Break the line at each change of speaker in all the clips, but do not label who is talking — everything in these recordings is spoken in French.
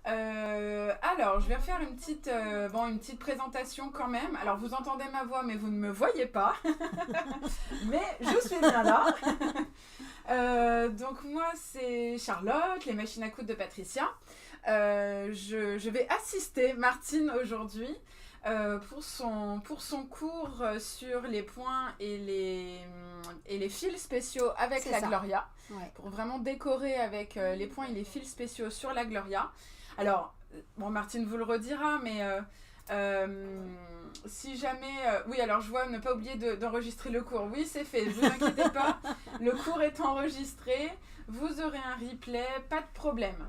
Alors, je vais refaire une petite présentation quand même. Alors, vous entendez ma voix, mais vous ne me voyez pas. Mais je suis bien là. Donc, moi, c'est Charlotte, les machines à coudre de Patricia. Je vais assister Martine aujourd'hui pour son cours sur les points et les fils spéciaux avec la Gloria. Ouais. Pour vraiment décorer avec les points et les fils spéciaux sur la Gloria. Alors, bon, Martine vous le redira, mais si jamais... oui, alors je vois ne pas oublier d'enregistrer le cours. Oui, c'est fait, ne vous inquiétez pas. Le cours est enregistré. Vous aurez un replay, pas de problème.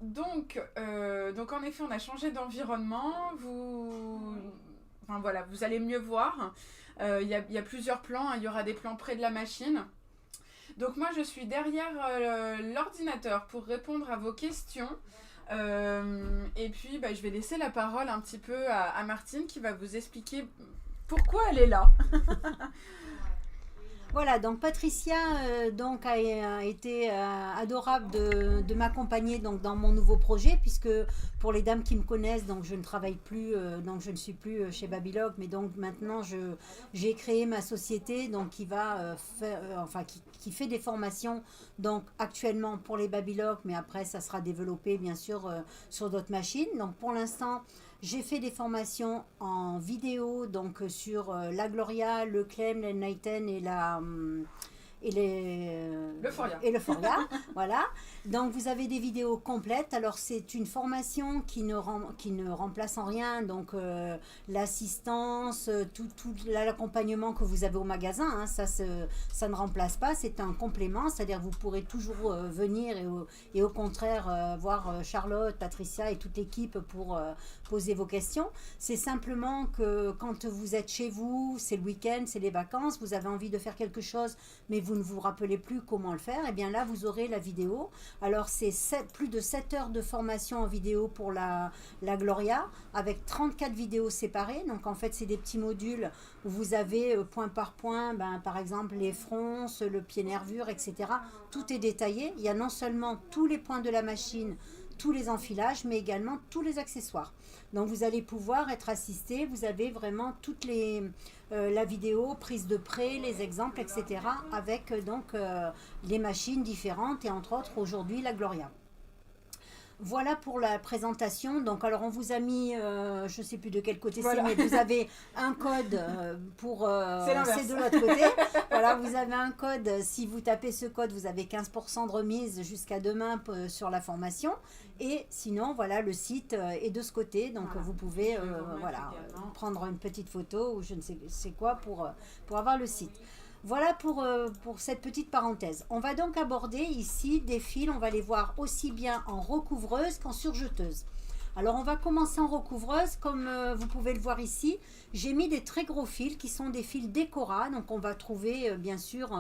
Donc, en effet, on a changé d'environnement. Enfin, voilà, vous allez mieux voir. Il y a plusieurs plans. Il y aura des plans près de la machine. Donc moi, je suis derrière l'ordinateur pour répondre à vos questions. Et puis, je vais laisser la parole un petit peu à Martine qui va vous expliquer pourquoi elle est là.
Voilà, donc Patricia a été adorable de m'accompagner dans mon nouveau projet, puisque pour les dames qui me connaissent, donc je ne travaille plus, donc je ne suis plus chez Babylog, mais donc maintenant j'ai créé ma société donc qui va qui fait des formations donc actuellement pour les Babylog, mais après ça sera développé bien sûr sur d'autres machines. Donc pour l'instant, j'ai fait des formations en vidéo donc sur la Gloria, le Clem, l'Enlighten et le Foria. Voilà. Donc vous avez des vidéos complètes. Alors c'est une formation qui ne remplace en rien donc l'assistance, tout l'accompagnement que vous avez au magasin. Hein, ça ne remplace pas. C'est un complément. C'est-à-dire vous pourrez toujours venir et au contraire voir Charlotte, Patricia et toute l'équipe pour poser vos questions. C'est simplement que quand vous êtes chez vous, c'est le week-end, c'est les vacances, vous avez envie de faire quelque chose, mais vous ne vous rappelez plus comment le faire, et bien là vous aurez la vidéo. Alors c'est plus de 7 heures de formation en vidéo pour la Gloria, avec 34 vidéos séparées. Donc en fait c'est des petits modules où vous avez point par point, par exemple les fronces, le pied nervure, etc. Tout est détaillé. Il y a non seulement tous les points de la machine, tous les enfilages, mais également tous les accessoires. Donc vous allez pouvoir être assisté, vous avez vraiment toutes la vidéo, prise de près, les exemples, etc. avec les machines différentes et entre autres aujourd'hui la Gloria. Voilà pour la présentation. Donc, alors, on vous a mis, je ne sais plus de quel côté voilà. C'est, mais vous avez un code c'est de l'autre côté. Voilà, vous avez un code. Si vous tapez ce code, vous avez 15% de remise jusqu'à demain sur la formation. Et sinon, voilà, le site est de ce côté. Donc, voilà. Vous pouvez prendre une petite photo ou je ne sais quoi pour avoir le site. Voilà pour cette petite parenthèse. On va donc aborder ici des fils, on va les voir aussi bien en recouvreuse qu'en surjeteuse. Alors on va commencer en recouvreuse, comme vous pouvez le voir ici. J'ai mis des très gros fils qui sont des fils Décora, donc on va trouver bien sûr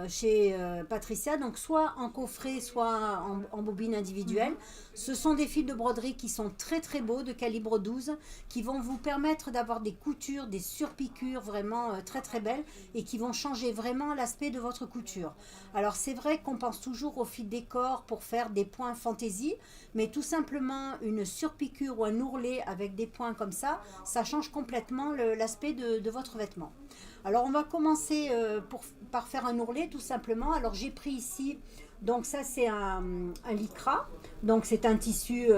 chez Patricia, donc soit en coffret, soit en bobine individuelle. Ce sont des fils de broderie qui sont très très beaux, de calibre 12, qui vont vous permettre d'avoir des coutures, des surpiqûres vraiment très très belles et qui vont changer vraiment l'aspect de votre couture. Alors c'est vrai qu'on pense toujours au fil décor pour faire des points fantaisie, mais tout simplement une surpiqûre ou un ourlet avec des points comme ça change complètement l'aspect de votre vêtement. Alors on va commencer par faire un ourlet tout simplement. Alors j'ai pris ici, donc ça c'est un lycra, donc c'est un tissu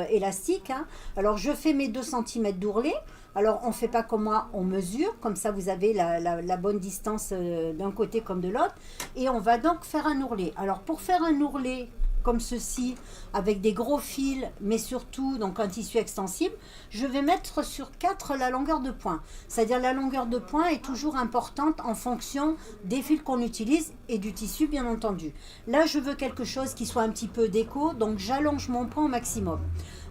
élastique. Hein. Alors je fais mes 2 cm d'ourlet. Alors on ne fait pas comme moi, on mesure, comme ça vous avez la bonne distance d'un côté comme de l'autre. Et on va donc faire un ourlet. Alors pour faire un ourlet comme ceci, avec des gros fils, mais surtout donc un tissu extensible, je vais mettre sur 4 la longueur de point. C'est-à-dire la longueur de point est toujours importante en fonction des fils qu'on utilise et du tissu bien entendu. Là je veux quelque chose qui soit un petit peu déco, donc j'allonge mon point au maximum.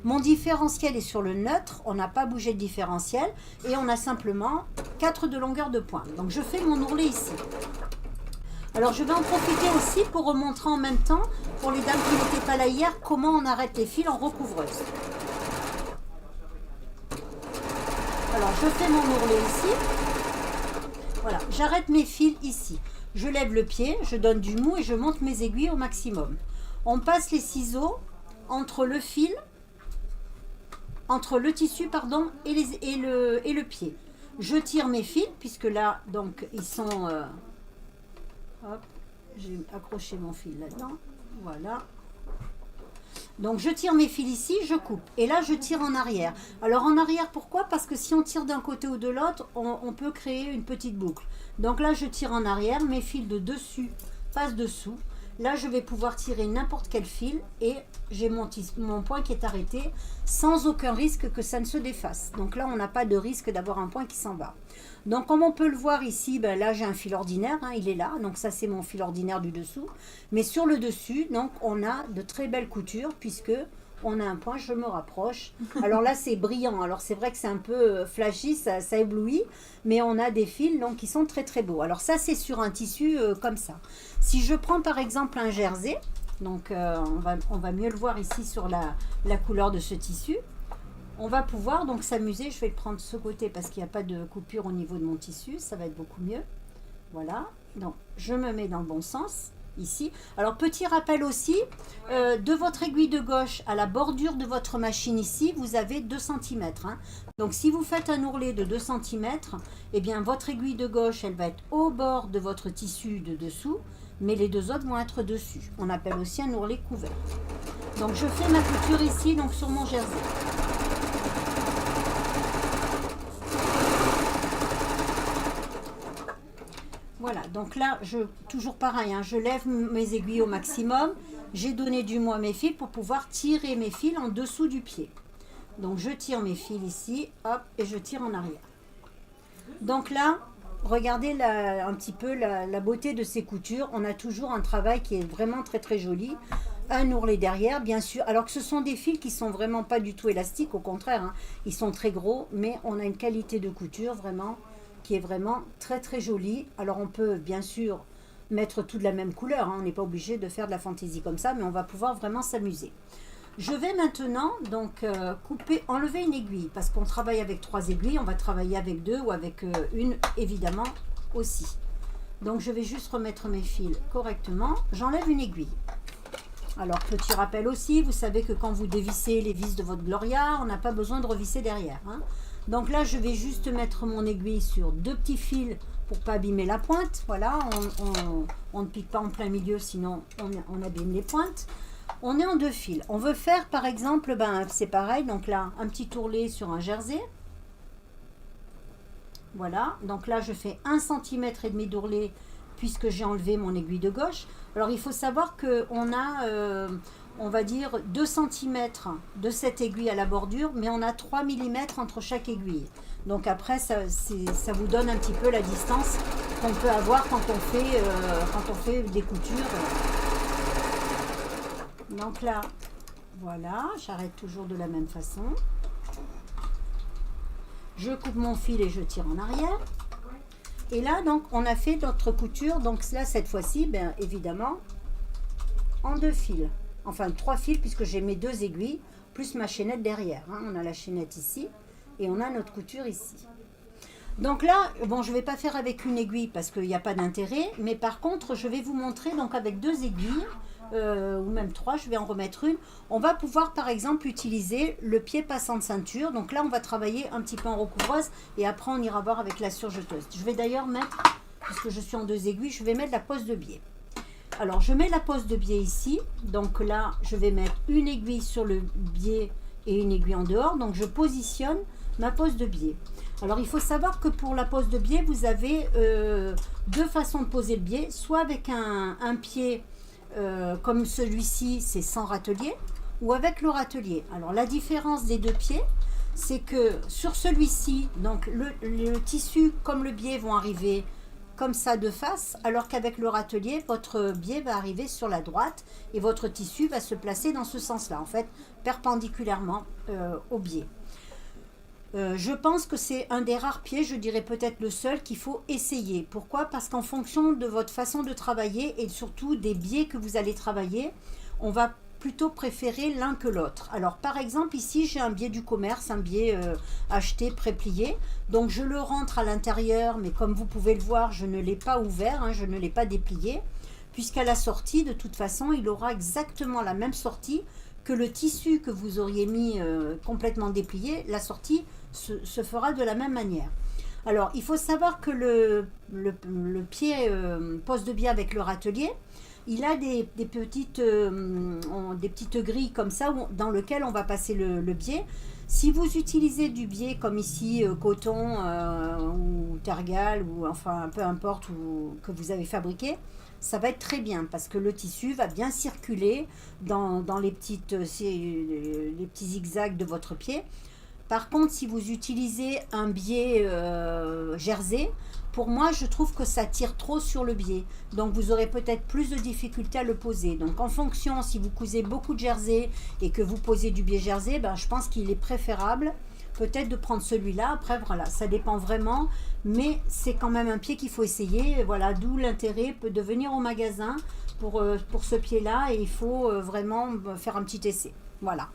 Mon différentiel est sur le neutre, on n'a pas bougé le différentiel et on a simplement 4 de longueur de point. Donc je fais mon ourlet ici. Alors je vais en profiter aussi pour remontrer en même temps, pour les dames qui n'étaient pas là hier, comment on arrête les fils en recouvreuse. Alors je fais mon ourlet ici. Voilà, j'arrête mes fils ici. Je lève le pied, je donne du mou et je monte mes aiguilles au maximum. On passe les ciseaux entre le fil, entre le tissu, pardon, et le pied. Je tire mes fils, puisque là, donc, ils sont... hop, j'ai accroché mon fil là-dedans. Voilà. Donc, je tire mes fils ici, je coupe. Et là, je tire en arrière. Alors, en arrière, pourquoi? Parce que si on tire d'un côté ou de l'autre, on peut créer une petite boucle. Donc là, je tire en arrière, mes fils de dessus passent dessous. Là, je vais pouvoir tirer n'importe quel fil et j'ai mon point qui est arrêté sans aucun risque que ça ne se défasse. Donc là, on n'a pas de risque d'avoir un point qui s'en va. Donc, comme on peut le voir ici, ben là, j'ai un fil ordinaire, hein, il est là. Donc ça, c'est mon fil ordinaire du dessous. Mais sur le dessus, donc, on a de très belles coutures puisque on a un point, je me rapproche. Alors là, c'est brillant. Alors c'est vrai que c'est un peu flashy, ça éblouit, mais on a des fils donc, qui sont très très beaux. Alors ça, c'est sur un tissu comme ça. Si je prends par exemple un jersey, donc on va mieux le voir ici sur la couleur de ce tissu, on va pouvoir donc s'amuser. Je vais le prendre de ce côté parce qu'il n'y a pas de coupure au niveau de mon tissu, ça va être beaucoup mieux. Voilà, donc je me mets dans le bon sens. Ici. Alors, petit rappel aussi, de votre aiguille de gauche à la bordure de votre machine ici, vous avez 2 cm. Hein. Donc, si vous faites un ourlet de 2 cm, eh bien, votre aiguille de gauche, elle va être au bord de votre tissu de dessous, mais les deux autres vont être dessus. On appelle aussi un ourlet couvert. Donc, je fais ma couture ici, donc sur mon jersey. Voilà, donc là, toujours pareil, hein, je lève mes aiguilles au maximum. J'ai donné du moins mes fils pour pouvoir tirer mes fils en dessous du pied. Donc, je tire mes fils ici, hop, et je tire en arrière. Donc là, regardez un petit peu la beauté de ces coutures. On a toujours un travail qui est vraiment très très joli. Un ourlet derrière, bien sûr. Alors que ce sont des fils qui sont vraiment pas du tout élastiques, au contraire. Hein, ils sont très gros, mais on a une qualité de couture vraiment... qui est vraiment très très jolie. Alors on peut bien sûr mettre tout de la même couleur, hein. On n'est pas obligé de faire de la fantaisie comme ça, mais on va pouvoir vraiment s'amuser. Je vais maintenant donc enlever une aiguille, parce qu'on travaille avec 3 aiguilles, on va travailler avec 2 ou avec une évidemment aussi. Donc je vais juste remettre mes fils correctement, j'enlève une aiguille. Alors petit rappel aussi, vous savez que quand vous dévissez les vis de votre Gloria, on n'a pas besoin de revisser derrière, hein. Donc là, je vais juste mettre mon aiguille sur 2 petits fils pour ne pas abîmer la pointe. Voilà, on ne pique pas en plein milieu, sinon on abîme les pointes. On est en 2 fils. On veut faire, par exemple, c'est pareil. Donc là, un petit ourlet sur un jersey. Voilà, donc là, je fais 1,5 cm d'ourlet puisque j'ai enlevé mon aiguille de gauche. Alors, il faut savoir qu'on a... on va dire 2 cm de cette aiguille à la bordure, mais on a 3 mm entre chaque aiguille. Donc après, ça vous donne un petit peu la distance qu'on peut avoir quand on fait des coutures. Donc là, voilà, j'arrête toujours de la même façon. Je coupe mon fil et je tire en arrière. Et là, donc, on a fait notre couture. Donc là, cette fois-ci, bien évidemment, en 2 fils. Enfin 3 fils puisque j'ai mes 2 aiguilles plus ma chaînette derrière. Hein. On a la chaînette ici et on a notre couture ici. Donc là, bon, je ne vais pas faire avec une aiguille parce qu'il n'y a pas d'intérêt. Mais par contre, je vais vous montrer donc avec 2 aiguilles ou même 3, je vais en remettre une. On va pouvoir par exemple utiliser le pied passant de ceinture. Donc là, on va travailler un petit peu en recouvreuse et après on ira voir avec la surjeteuse. Je vais d'ailleurs mettre, puisque je suis en 2 aiguilles, je vais mettre la poste de biais. Alors, je mets la poste de biais ici. Donc là, je vais mettre une aiguille sur le biais et une aiguille en dehors. Donc, je positionne ma poste de biais. Alors, il faut savoir que pour la poste de biais, vous avez 2 façons de poser le biais. Soit avec un pied comme celui-ci, c'est sans râtelier, ou avec le râtelier. Alors, la différence des 2 pieds, c'est que sur celui-ci, donc le tissu comme le biais vont arriver comme ça de face, alors qu'avec le râtelier, votre biais va arriver sur la droite et votre tissu va se placer dans ce sens-là, en fait, perpendiculairement au biais. Je pense que c'est un des rares pieds, je dirais peut-être le seul, qu'il faut essayer. Pourquoi? Parce qu'en fonction de votre façon de travailler et surtout des biais que vous allez travailler, on va plutôt préférer l'un que l'autre. Alors par exemple ici j'ai un biais du commerce, un biais acheté pré-plié, donc je le rentre à l'intérieur, mais comme vous pouvez le voir je ne l'ai pas ouvert, hein, je ne l'ai pas déplié, puisqu'à la sortie, de toute façon, il aura exactement la même sortie que le tissu que vous auriez mis complètement déplié. La sortie se fera de la même manière. Alors, il faut savoir que le pied poste de biais avec le râtelier, il a des petites grilles comme ça dans lesquelles on va passer le biais. Si vous utilisez du biais comme ici, coton ou tergal, ou enfin peu importe que vous avez fabriqué, ça va être très bien parce que le tissu va bien circuler dans les petits zigzags de votre pied. Par contre, si vous utilisez un biais jersey, pour moi, je trouve que ça tire trop sur le biais. Donc, vous aurez peut-être plus de difficultés à le poser. Donc, en fonction, si vous cousez beaucoup de jersey et que vous posez du biais jersey, ben, je pense qu'il est préférable peut-être de prendre celui-là. Après, voilà, ça dépend vraiment. Mais c'est quand même un pied qu'il faut essayer. Voilà, d'où l'intérêt de venir au magasin pour ce pied-là. Et il faut vraiment faire un petit essai. Voilà.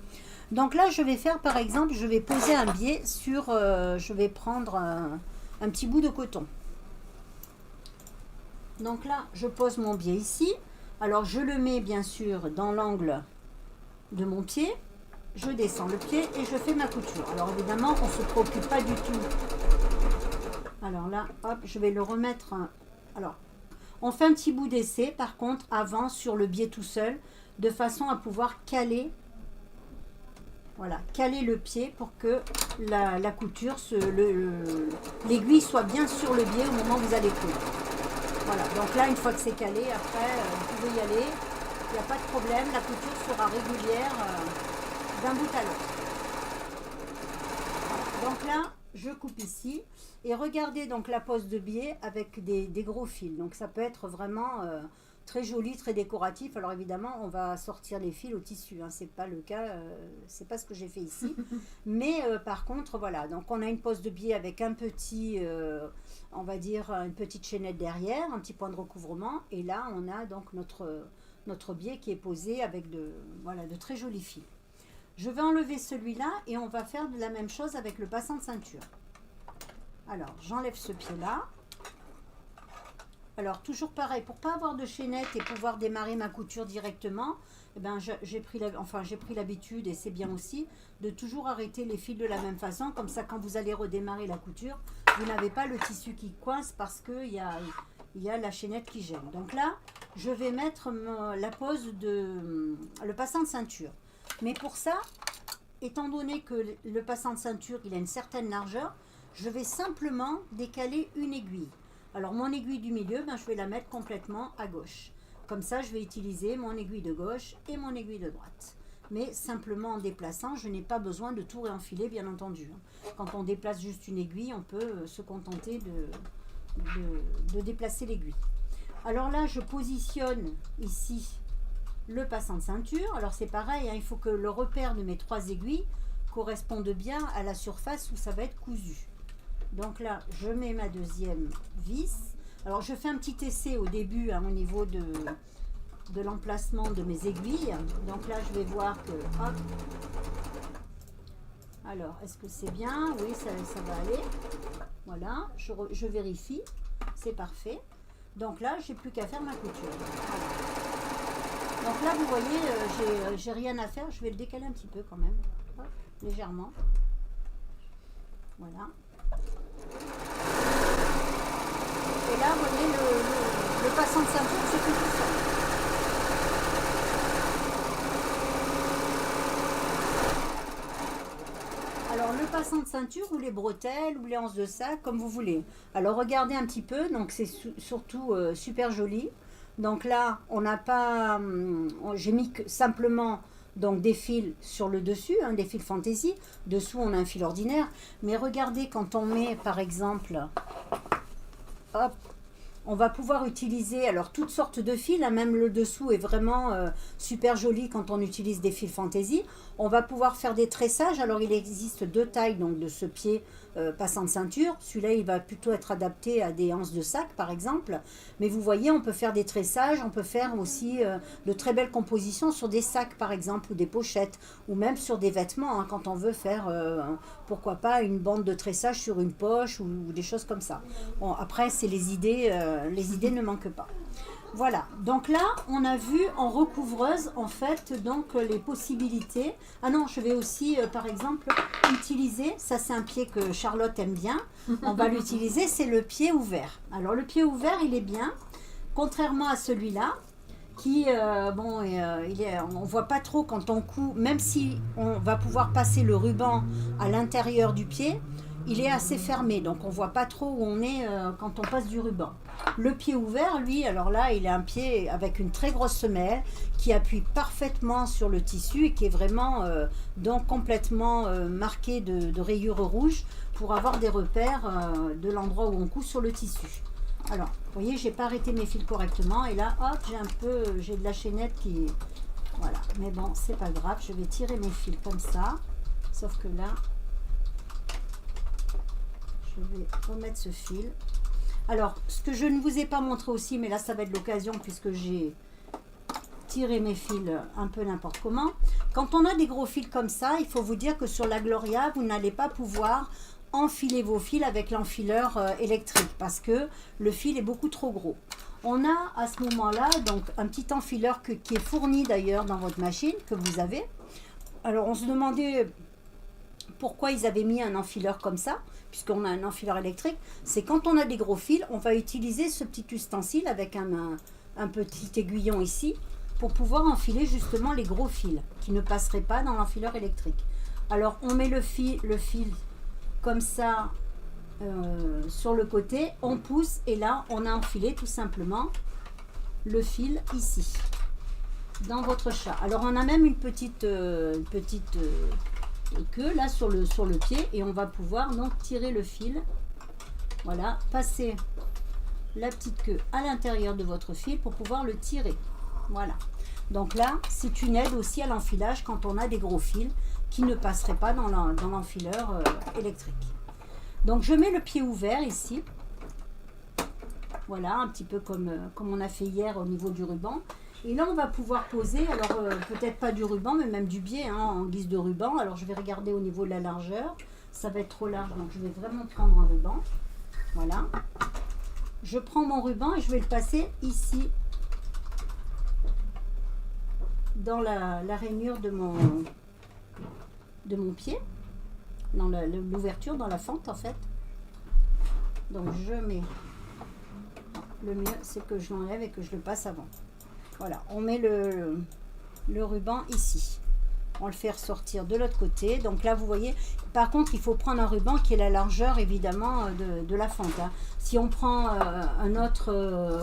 Donc là, je vais faire, par exemple, je vais poser un biais sur... je vais prendre un petit bout de coton. Donc là, je pose mon biais ici. Alors, je le mets, bien sûr, dans l'angle de mon pied. Je descends le pied et je fais ma couture. Alors, évidemment, on ne se préoccupe pas du tout. Alors là, hop, je vais le remettre... Alors, on fait un petit bout d'essai, par contre, avant, sur le biais tout seul, de façon à pouvoir caler... Voilà, caler le pied pour que la couture, l'aiguille soit bien sur le biais au moment où vous allez coudre. Voilà, donc là, une fois que c'est calé, après, vous pouvez y aller. Il n'y a pas de problème, la couture sera régulière d'un bout à l'autre. Voilà, donc là, je coupe ici. Et regardez donc la pose de biais avec des gros fils. Donc ça peut être vraiment... très joli, très décoratif. Alors évidemment, on va sortir les fils au tissu. Hein. C'est pas le cas, c'est pas ce que j'ai fait ici. Mais par contre, voilà. Donc on a une pose de biais avec un petit, on va dire une petite chaînette derrière, un petit point de recouvrement. Et là, on a donc notre biais qui est posé avec de très jolis fils. Je vais enlever celui-là et on va faire de la même chose avec le passant de ceinture. Alors, j'enlève ce pied-là. Alors, toujours pareil, pour pas avoir de chaînette et pouvoir démarrer ma couture directement, eh ben, j'ai pris l'habitude, et c'est bien aussi, de toujours arrêter les fils de la même façon. Comme ça, quand vous allez redémarrer la couture, vous n'avez pas le tissu qui coince parce qu'il y a la chaînette qui gêne. Donc là, je vais mettre la pose le passant de ceinture. Mais pour ça, étant donné que le passant de ceinture, il a une certaine largeur, je vais simplement décaler une aiguille. Alors mon aiguille du milieu, ben, je vais la mettre complètement à gauche. Comme ça, je vais utiliser mon aiguille de gauche et mon aiguille de droite. Mais simplement en déplaçant, je n'ai pas besoin de tout réenfiler, bien entendu. Quand on déplace juste une aiguille, on peut se contenter de déplacer l'aiguille. Alors là, je positionne ici le passant de ceinture. Alors c'est pareil, hein, il faut que le repère de mes 3 aiguilles corresponde bien à la surface où ça va être cousu. Donc là, je mets ma deuxième vis. Alors, je fais un petit essai au début hein, au niveau de l'emplacement de mes aiguilles. Donc là, je vais voir que... Hop. Alors, est-ce que c'est bien? Oui, ça va aller. Voilà, je vérifie. C'est parfait. Donc là, j'ai plus qu'à faire ma couture. Voilà. Donc là, vous voyez, j'ai rien à faire. Je vais le décaler un petit peu quand même. Hop, légèrement. Voilà. Et là, vous voyez, le passant de ceinture se fait tout seul. Alors, le passant de ceinture ou les bretelles ou les anses de sac, comme vous voulez. Alors, regardez un petit peu. Donc, c'est surtout super joli. Donc là, on n'a pas... j'ai mis simplement... Donc des fils sur le dessus, hein, des fils fantaisie. Dessous, on a un fil ordinaire. Mais regardez, quand on met, par exemple, hop, on va pouvoir utiliser alors toutes sortes de fils. Hein, même le dessous est vraiment super joli quand on utilise des fils fantaisie. On va pouvoir faire des tressages. Alors, il existe 2 tailles donc, de ce pied passant de ceinture. Celui-là, il va plutôt être adapté à des anses de sac, par exemple. Mais vous voyez, on peut faire des tressages. On peut faire aussi de très belles compositions sur des sacs, par exemple, ou des pochettes, ou même sur des vêtements, hein, quand on veut faire, pourquoi pas, une bande de tressage sur une poche ou des choses comme ça. Bon, après, c'est les idées ne manquent pas. Voilà, donc là, on a vu en recouvreuse, en fait, donc les possibilités. Ah non, je vais aussi, par exemple, utiliser, ça c'est un pied que Charlotte aime bien, on va l'utiliser, c'est le pied ouvert. Alors le pied ouvert, il est bien, contrairement à celui-là, qui, on ne voit pas trop quand on coud, même si on va pouvoir passer le ruban à l'intérieur du pied, il est assez fermé, donc on ne voit pas trop où on est quand on passe du ruban. Le pied ouvert, lui, alors là, il a un pied avec une très grosse semelle qui appuie parfaitement sur le tissu et qui est vraiment donc complètement marqué de rayures rouges pour avoir des repères de l'endroit où on coud sur le tissu. Alors, vous voyez, j'ai pas arrêté mes fils correctement et là, hop, j'ai de la chaînette qui... Voilà, mais bon, c'est pas grave, je vais tirer mes fils comme ça, sauf que là, je vais remettre ce fil. Alors, ce que je ne vous ai pas montré aussi, mais là, ça va être l'occasion puisque j'ai tiré mes fils un peu n'importe comment. Quand on a des gros fils comme ça, il faut vous dire que sur la Gloria, vous n'allez pas pouvoir enfiler vos fils avec l'enfileur électrique parce que le fil est beaucoup trop gros. On a à ce moment-là donc un petit enfileur qui est fourni d'ailleurs dans votre machine que vous avez. Alors, on se demandait pourquoi ils avaient mis un enfileur comme ça, puisqu'on a un enfileur électrique. C'est quand on a des gros fils, on va utiliser ce petit ustensile avec un petit aiguillon ici pour pouvoir enfiler justement les gros fils qui ne passeraient pas dans l'enfileur électrique. Alors on met le fil comme ça sur le côté, on pousse et là on a enfilé tout simplement le fil ici dans votre chat. Alors on a même une petite queue là sur le pied et on va pouvoir donc tirer le fil, voilà, passer la petite queue à l'intérieur de votre fil pour pouvoir le tirer. Voilà, donc là c'est une aide aussi à l'enfilage quand on a des gros fils qui ne passeraient pas dans l'enfileur électrique. Donc je mets le pied ouvert ici, voilà, un petit peu comme on a fait hier au niveau du ruban. Et là, on va pouvoir poser, alors peut-être pas du ruban, mais même du biais hein, en guise de ruban. Alors, je vais regarder au niveau de la largeur. Ça va être trop large, donc je vais vraiment prendre un ruban. Voilà. Je prends mon ruban et je vais le passer ici, dans la rainure de mon pied, dans l'ouverture, dans la fente en fait. Donc, je mets... Le mieux, c'est que je l'enlève et que je le passe avant. Voilà, on met le ruban ici. On le fait ressortir de l'autre côté. Donc là, vous voyez, par contre, il faut prendre un ruban qui est la largeur, évidemment, de la fente. Hein. Si on prend un autre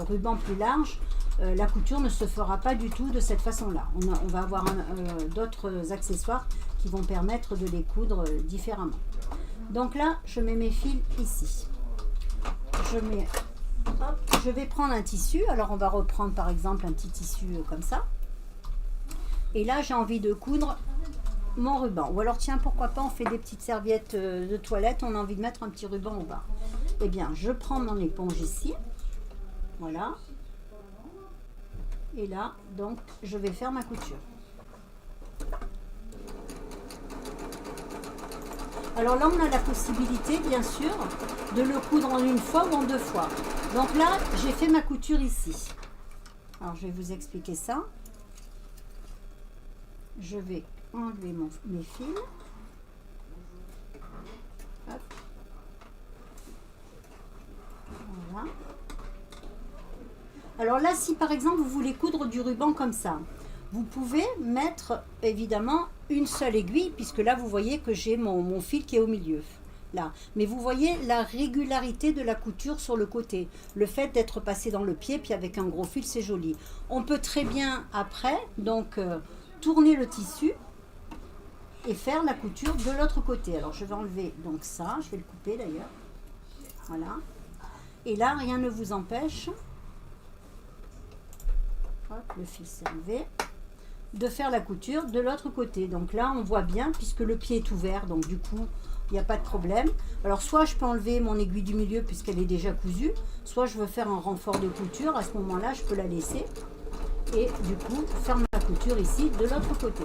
ruban plus large, la couture ne se fera pas du tout de cette façon-là. On va avoir d'autres accessoires qui vont permettre de les coudre différemment. Donc là, je mets mes fils ici. Je vais prendre un tissu, alors on va reprendre par exemple un petit tissu comme ça. Et là j'ai envie de coudre mon ruban. Ou alors tiens, pourquoi pas on fait des petites serviettes de toilette, on a envie de mettre un petit ruban au bas. Eh bien je prends mon éponge ici, voilà. Et là donc je vais faire ma couture. Alors là, on a la possibilité, bien sûr, de le coudre en une fois ou en deux fois. Donc là, j'ai fait ma couture ici. Alors, je vais vous expliquer ça. Je vais enlever mes fils. Hop. Voilà. Alors là, si par exemple, vous voulez coudre du ruban comme ça, vous pouvez mettre évidemment une seule aiguille, puisque là vous voyez que j'ai mon fil qui est au milieu. Là. Mais vous voyez la régularité de la couture sur le côté. Le fait d'être passé dans le pied, puis avec un gros fil, c'est joli. On peut très bien après, donc tourner le tissu et faire la couture de l'autre côté. Alors je vais enlever donc ça, je vais le couper d'ailleurs. Voilà. Et là, rien ne vous empêche, hop, le fil s'est enlevé, de faire la couture de l'autre côté. Donc là on voit bien puisque le pied est ouvert, donc du coup il n'y a pas de problème. Alors soit je peux enlever mon aiguille du milieu puisqu'elle est déjà cousue, soit je veux faire un renfort de couture, à ce moment là je peux la laisser et du coup faire ma couture ici de l'autre côté.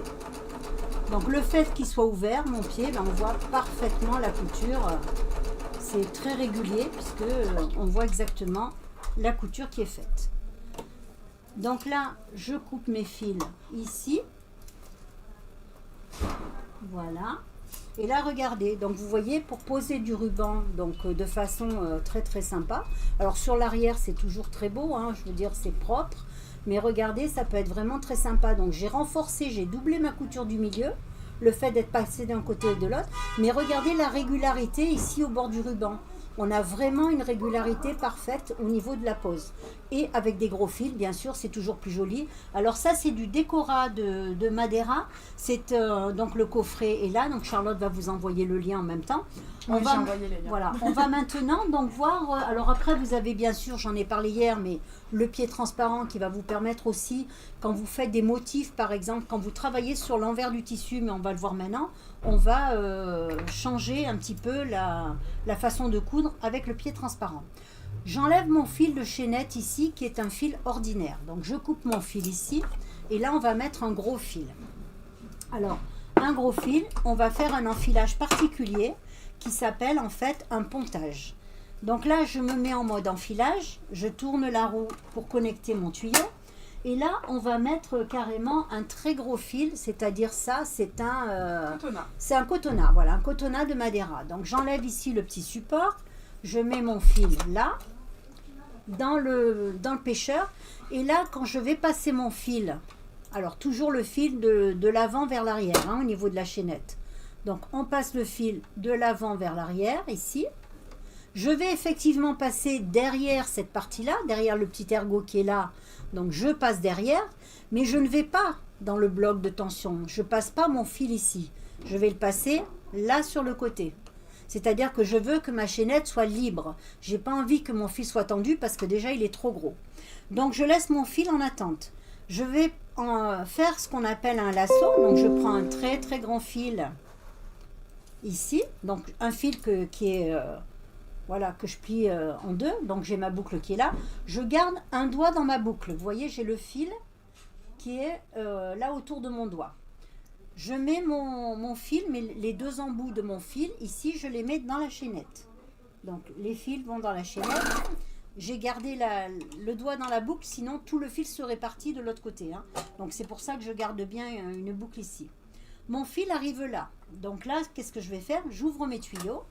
Donc le fait qu'il soit ouvert, mon pied, ben, on voit parfaitement la couture, c'est très régulier puisque on voit exactement la couture qui est faite. Donc là, je coupe mes fils ici. Voilà. Et là, regardez, donc vous voyez, pour poser du ruban, donc de façon très très sympa. Alors sur l'arrière, c'est toujours très beau, hein, je veux dire, c'est propre. Mais regardez, ça peut être vraiment très sympa. Donc j'ai renforcé, j'ai doublé ma couture du milieu. Le fait d'être passé d'un côté et de l'autre. Mais regardez la régularité ici au bord du ruban. On a vraiment une régularité parfaite au niveau de la pose. Et avec des gros fils, bien sûr, c'est toujours plus joli. Alors ça, c'est du décorat de Madeira. C'est donc le coffret est là. Donc Charlotte va vous envoyer le lien en même temps.
Oui, j'ai envoyé les liens.
Voilà, on va maintenant donc voir. Alors après, vous avez bien sûr, j'en ai parlé hier, mais le pied transparent qui va vous permettre aussi, quand vous faites des motifs, par exemple, quand vous travaillez sur l'envers du tissu, mais on va le voir maintenant, on va changer un petit peu la façon de coudre avec le pied transparent. J'enlève mon fil de chaînette ici, qui est un fil ordinaire. Donc je coupe mon fil ici, et là on va mettre un gros fil. Alors, un gros fil, on va faire un enfilage particulier qui s'appelle en fait un pontage. Donc là, je me mets en mode enfilage, je tourne la roue pour connecter mon tuyau. Et là, on va mettre carrément un très gros fil, c'est-à-dire ça, c'est un cotonat, voilà, un cotonat de Madeira. Donc j'enlève ici le petit support, je mets mon fil là, dans le pêcheur. Et là, quand je vais passer mon fil, alors toujours le fil de l'avant vers l'arrière, hein, au niveau de la chaînette. Donc on passe le fil de l'avant vers l'arrière, ici. Je vais effectivement passer derrière cette partie-là, derrière le petit ergot qui est là. Donc je passe derrière, mais je ne vais pas dans le bloc de tension. Je ne passe pas mon fil ici. Je vais le passer là sur le côté. C'est-à-dire que je veux que ma chaînette soit libre. Je n'ai pas envie que mon fil soit tendu parce que déjà il est trop gros. Donc je laisse mon fil en attente. Je vais faire ce qu'on appelle un lasso. Donc je prends un très très grand fil ici. Donc un fil qui est... voilà, que je plie en deux. Donc j'ai ma boucle qui est là. Je garde un doigt dans ma boucle. Vous voyez, j'ai le fil qui est là autour de mon doigt. Je mets mon fil, mais les deux embouts de mon fil, ici, je les mets dans la chaînette. Donc les fils vont dans la chaînette. J'ai gardé le doigt dans la boucle, sinon tout le fil serait parti de l'autre côté, hein. Donc c'est pour ça que je garde bien une boucle ici. Mon fil arrive là. Donc là, qu'est-ce que je vais faire? J'ouvre mes tuyaux.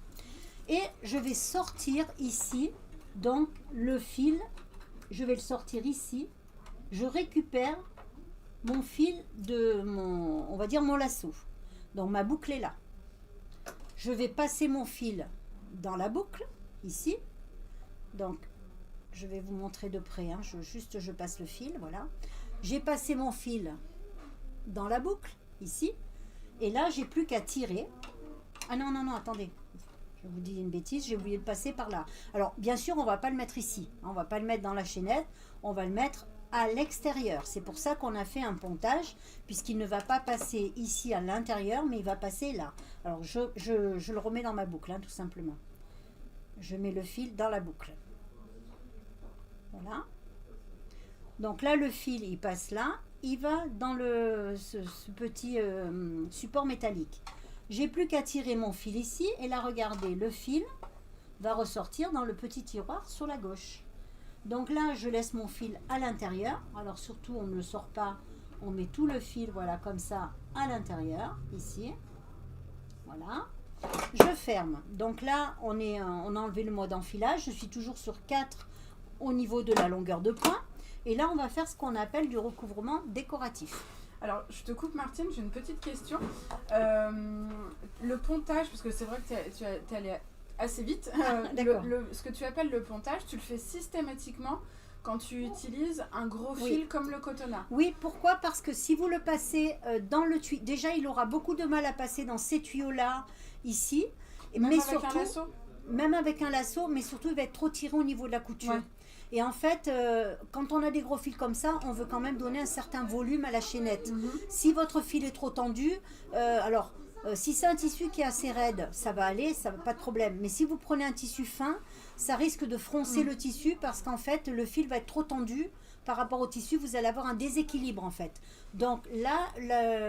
Et je vais sortir ici, donc le fil, je vais le sortir ici. Je récupère mon fil de on va dire mon lasso. Donc ma boucle est là. Je vais passer mon fil dans la boucle, ici. Donc je vais vous montrer de près, hein. Je passe le fil, voilà. J'ai passé mon fil dans la boucle, ici. Et là, j'ai plus qu'à tirer. Ah non, non, non, attendez. Je vous dis une bêtise, j'ai oublié de passer par là. Alors, bien sûr, on ne va pas le mettre ici. On ne va pas le mettre dans la chaînette. On va le mettre à l'extérieur. C'est pour ça qu'on a fait un pontage, puisqu'il ne va pas passer ici à l'intérieur, mais il va passer là. Alors, je le remets dans ma boucle, hein, tout simplement. Je mets le fil dans la boucle. Voilà. Donc là, le fil, il passe là. Il va dans ce petit support métallique. J'ai plus qu'à tirer mon fil ici. Et là, regardez, le fil va ressortir dans le petit tiroir sur la gauche. Donc là, je laisse mon fil à l'intérieur. Alors surtout, on ne le sort pas. On met tout le fil, voilà, comme ça, à l'intérieur, ici. Voilà. Je ferme. Donc là, on a enlevé le mode enfilage. Je suis toujours sur 4 au niveau de la longueur de point. Et là, on va faire ce qu'on appelle du recouvrement décoratif.
Alors, je te coupe Martine, j'ai une petite question. Le pontage, parce que c'est vrai que tu es allée assez vite. Ce que tu appelles le pontage, tu le fais systématiquement quand tu utilises un gros fil comme le cotonat.
Oui, pourquoi? Parce que si vous le passez dans le tuyau, déjà il aura beaucoup de mal à passer dans ces tuyaux-là, ici.
Même
mais
avec
surtout,
un lasso?
Même avec un lasso, mais surtout il va être trop tiré au niveau de la couture. Ouais. Et en fait, quand on a des gros fils comme ça, on veut quand même donner un certain volume à la chaînette. Si votre fil est trop tendu, si c'est un tissu qui est assez raide, ça va aller, ça va pas de problème. Mais si vous prenez un tissu fin, ça risque de froncer le tissu parce qu'en fait, le fil va être trop tendu. par rapport au tissu, vous allez avoir un déséquilibre en fait. Donc là,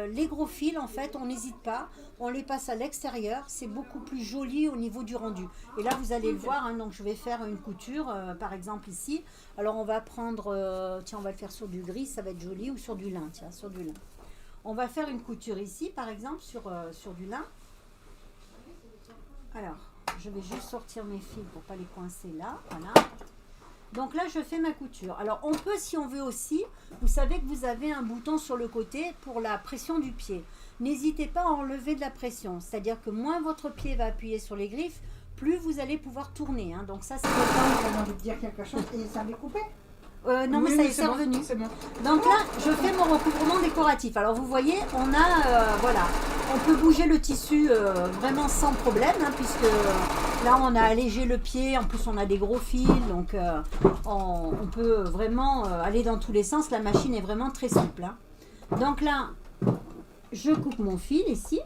les gros fils, en fait, on n'hésite pas, on les passe à l'extérieur, c'est beaucoup plus joli au niveau du rendu. Et là, vous allez le voir, hein, donc je vais faire une couture, par exemple ici. Alors on va prendre, tiens, on va le faire sur du gris, ça va être joli, ou sur du lin, tiens, sur du lin. On va faire une couture ici, par exemple, sur du lin. Alors, je vais juste sortir mes fils pour ne pas les coincer là, voilà. Donc là, je fais ma couture. Alors, on peut, si on veut aussi, vous savez que vous avez un bouton sur le côté pour la pression du pied. N'hésitez pas à enlever de la pression. C'est-à-dire que moins votre pied va appuyer sur les griffes, plus vous allez pouvoir tourner. Hein. Donc ça, c'est...
J'ai envie de dire quelque chose et ça avait coupé.
Non, mais
Oui,
ça
oui,
y est, c'est revenu.
C'est bon.
Donc là, je fais mon recouvrement décoratif. Alors vous voyez, on a, voilà, on peut bouger le tissu vraiment sans problème, hein, puisque là, on a allégé le pied. En plus, on a des gros fils, donc on peut vraiment aller dans tous les sens. La machine est vraiment très souple. Hein. Donc là, je coupe mon fil ici.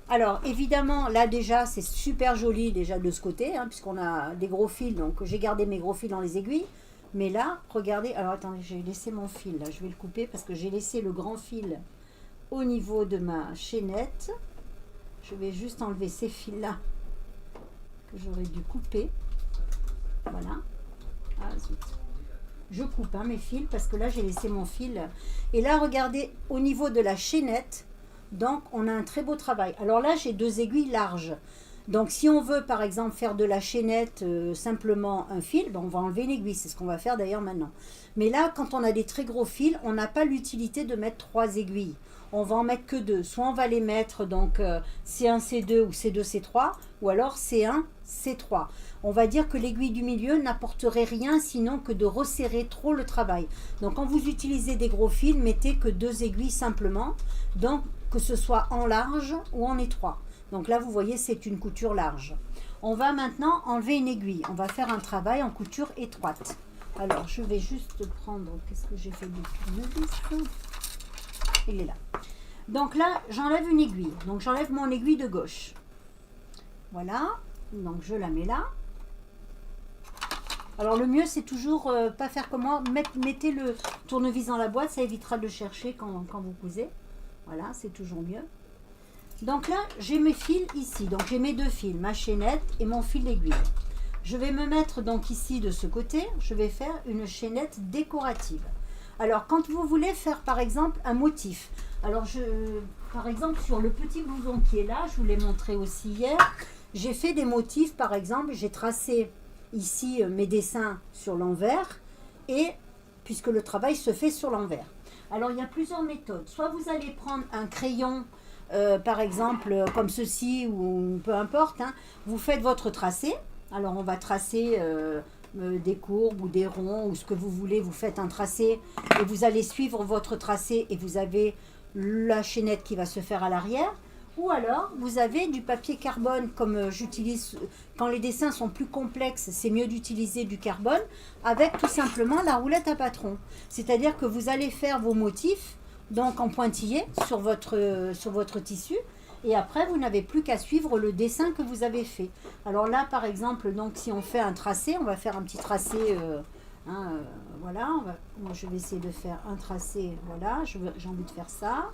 Alors évidemment, là déjà, c'est super joli déjà de ce côté, hein, puisqu'on a des gros fils. Donc j'ai gardé mes gros fils dans les aiguilles. Mais là, regardez, alors attendez, j'ai laissé mon fil, là, je vais le couper parce que j'ai laissé le grand fil au niveau de ma chaînette. Je vais juste enlever ces fils-là que j'aurais dû couper. Voilà. Ah, zut. Je coupe hein, mes fils parce que là, j'ai laissé mon fil. Et là, regardez, au niveau de la chaînette, donc on a un très beau travail. Alors là, j'ai 2 aiguilles larges. Donc si on veut par exemple faire de la chaînette simplement un fil, ben, on va enlever l'aiguille, c'est ce qu'on va faire d'ailleurs maintenant. Mais là quand on a des très gros fils, on n'a pas l'utilité de mettre 3 aiguilles. On va en mettre que 2. Soit on va les mettre donc C1, C2 ou C2, C3 ou alors C1, C3. On va dire que l'aiguille du milieu n'apporterait rien sinon que de resserrer trop le travail. Donc quand vous utilisez des gros fils, mettez que 2 aiguilles simplement, donc que ce soit en large ou en étroit. Donc là, vous voyez, c'est une couture large. On va maintenant enlever une aiguille. On va faire un travail en couture étroite. Alors, je vais juste prendre... Qu'est-ce que j'ai fait du tournevis? Il est là. Donc là, j'enlève une aiguille. Donc, j'enlève mon aiguille de gauche. Voilà. Donc, je la mets là. Alors, le mieux, c'est toujours pas faire comme moi. Mettez le tournevis dans la boîte. Ça évitera de le chercher quand vous cousez. Voilà, c'est toujours mieux. Donc là, j'ai mes fils ici. Donc j'ai mes 2 fils, ma chaînette et mon fil d'aiguille. Je vais me mettre donc ici de ce côté. Je vais faire une chaînette décorative. Alors quand vous voulez faire par exemple un motif. Alors par exemple sur le petit blouson qui est là, je vous l'ai montré aussi hier. J'ai fait des motifs par exemple. J'ai tracé ici mes dessins sur l'envers. Et puisque le travail se fait sur l'envers. Alors il y a plusieurs méthodes. Soit vous allez prendre un crayon. Par exemple comme ceci ou peu importe, hein, vous faites votre tracé. Alors on va tracer des courbes ou des ronds ou ce que vous voulez, vous faites un tracé et vous allez suivre votre tracé et vous avez la chaînette qui va se faire à l'arrière. Ou alors vous avez du papier carbone comme j'utilise quand les dessins sont plus complexes, c'est mieux d'utiliser du carbone avec tout simplement la roulette à patron. C'est-à-dire que vous allez faire vos motifs donc en pointillé sur votre tissu et après vous n'avez plus qu'à suivre le dessin que vous avez fait. Alors là par exemple, donc si on fait un tracé, on va faire un petit tracé, voilà, moi je vais essayer de faire un tracé, voilà, j'ai envie de faire ça.